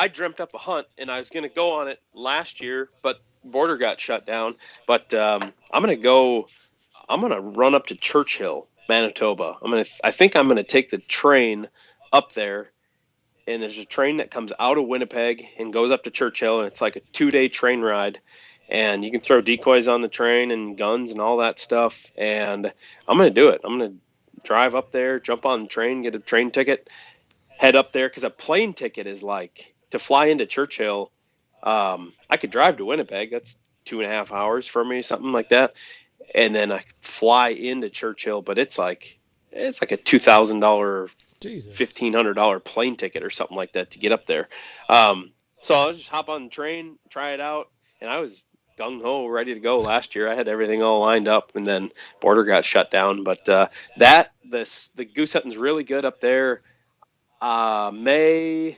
I dreamt up a hunt, and I was going to go on it last year, but border got shut down. But I'm going to run up to Churchill, Manitoba. I think I'm going to take the train up there, and there's a train that comes out of Winnipeg and goes up to Churchill, and it's like a 2-day train ride. And you can throw decoys on the train and guns and all that stuff. And I'm going to do it. I'm going to drive up there, jump on the train, get a train ticket, head up there, because a plane ticket is like, to fly into Churchill, I could drive to Winnipeg. That's 2.5 hours for me, something like that. And then I fly into Churchill, but it's like a $2,000, $1,500 plane ticket or something like that to get up there. So I'll just hop on the train, try it out. And I was gung-ho, ready to go last year. I had everything all lined up, and then border got shut down. But the goose hunting's really good up there. May,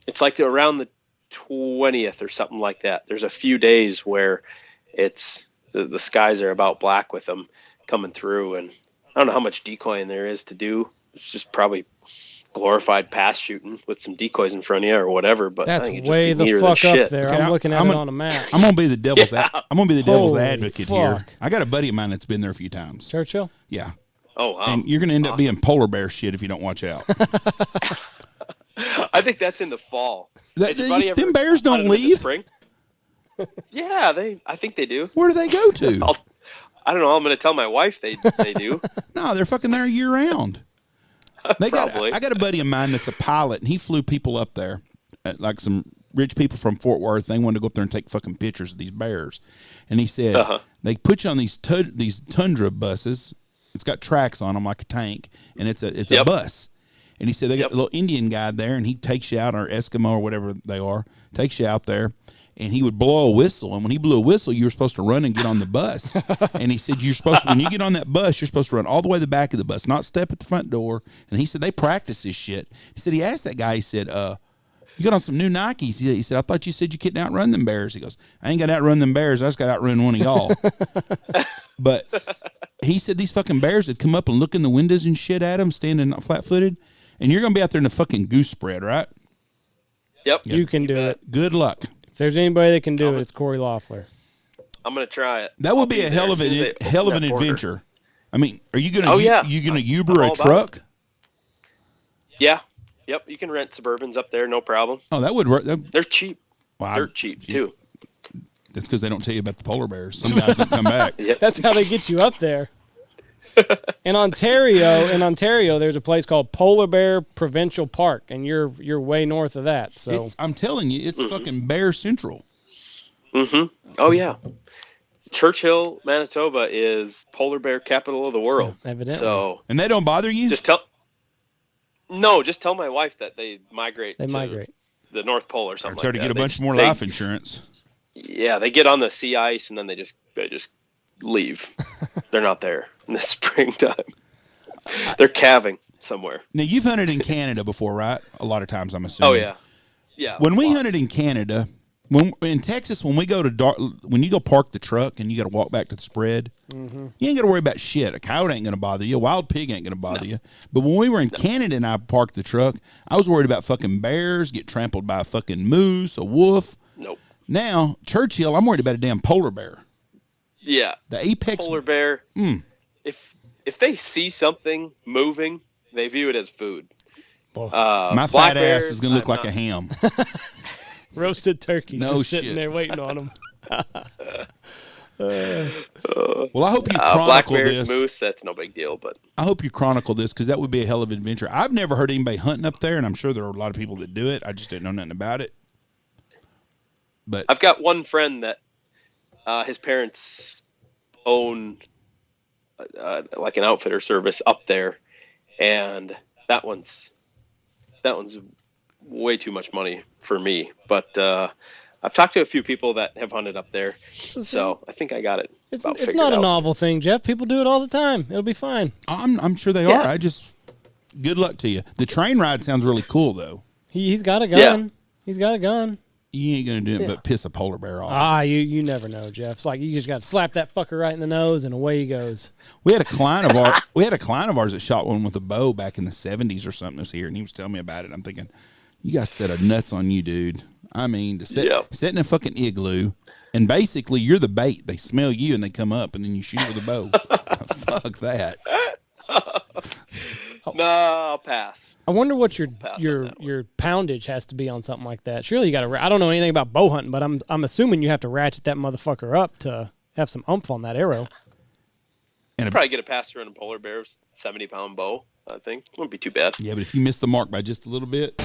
it's like around the 20th or something like that. There's a few days where it's the skies are about black with them coming through, and I don't know how much decoying there is to do. It's just probably glorified pass shooting with some decoys in front of you or whatever. But that's I think way the fuck up there. Okay, I'm looking at it on a map. I'm gonna be the devil's. I'm gonna be the devil's advocate here. I got a buddy of mine that's been there a few times. Churchill. Yeah. Oh wow. And you're gonna end up being polar bear shit if you don't watch out. I think that's in the fall. Them bears don't leave. Spring? Yeah, I think they do. Where do they go to? I don't know. I'm going to tell my wife they do. No, they're fucking there year round. I got a buddy of mine that's a pilot, and he flew people up there, like some rich people from Fort Worth. They wanted to go up there and take fucking pictures of these bears, and he said they put you on these Tundra buses. It's got tracks on them like a tank, and it's a bus. And he said they got a little Indian guy there, and he takes you out, or Eskimo or whatever they are, takes you out there, and he would blow a whistle. And when he blew a whistle, you were supposed to run and get on the bus. And he said when you get on that bus, you're supposed to run all the way to the back of the bus, not step at the front door. And he said they practice this shit. He said he asked that guy, he said, you got on some new Nikes. He said, I thought you said you couldn't outrun them bears. He goes, I ain't got to outrun them bears. I just got to outrun one of y'all. But he said these fucking bears would come up and look in the windows and shit at him, standing flat-footed. And you're going to be out there in the fucking goose spread, right? Yep. You can do it. Good luck. If there's anybody that can do it, it's Cory Loeffler. I'm going to try it. That would be a hell of an adventure. I mean, are you going to you going to Uber a truck? Yeah. Yep. You can rent Suburbans up there, no problem. Oh, that would work. They're cheap. They're cheap too. That's because they don't tell you about the polar bears. Some guys don't come back. Yep. That's how they get you up there. In Ontario, there's a place called Polar Bear Provincial Park, and you're way north of that. So I'm telling you, it's fucking Bear Central. Mm-hmm. Oh yeah, Churchill, Manitoba is polar bear capital of the world. Evidently. So, and they don't bother you? Just tell my wife that they migrate. They migrate the North Pole or something. Or try to get a bunch more life insurance. Yeah, they get on the sea ice and then they just leave. They're not there in the springtime. They're calving somewhere. Now, you've hunted in Canada before, right? A lot of times, I'm assuming. Oh, yeah. Yeah. When we hunted in Canada, in Texas, when you go park the truck and you got to walk back to the spread, you ain't got to worry about shit. A coyote ain't going to bother you. A wild pig ain't going to bother you. But when we were in Canada and I parked the truck, I was worried about fucking bears, get trampled by a fucking moose, a wolf. Nope. Now, Churchill, I'm worried about a damn polar bear. Yeah. The apex polar bear. If they see something moving, they view it as food. My fat ass is going to look like a ham. Roasted turkey. No just sitting there waiting on them. Well, I hope you chronicle black bears, this. Moose, that's no big deal. But I hope you chronicle this because that would be a hell of an adventure. I've never heard anybody hunting up there, and I'm sure there are a lot of people that do it. I just didn't know nothing about it. But I've got one friend that his parents own like an outfitter service up there, and that one's way too much money for me. But I've talked to a few people that have hunted up there, so I think I got it. It's not a novel thing, Jeff. People do it all the time. It'll be fine. I'm sure they are. Good luck to you. The train ride sounds really cool, though. He's got a gun. Yeah. He's got a gun. You ain't gonna do it, but piss a polar bear off. You never know, Jeff. It's like you just got to slap that fucker right in the nose, and away he goes. We had a client of ours that shot one with a bow back in the 70s or something this year, and he was telling me about it. I'm thinking, You got a set of nuts on you, dude. I mean, to sit in a fucking igloo, and basically you're the bait. They smell you and they come up, and then you shoot with a bow. Fuck that. No, I'll pass. I wonder what your poundage has to be on something like that. Surely you got to. I don't know anything about bow hunting, but I'm assuming you have to ratchet that motherfucker up to have some oomph on that arrow. And probably get a pass through on a polar bear's 70-pound bow. I think wouldn't be too bad. Yeah, but if you miss the mark by just a little bit.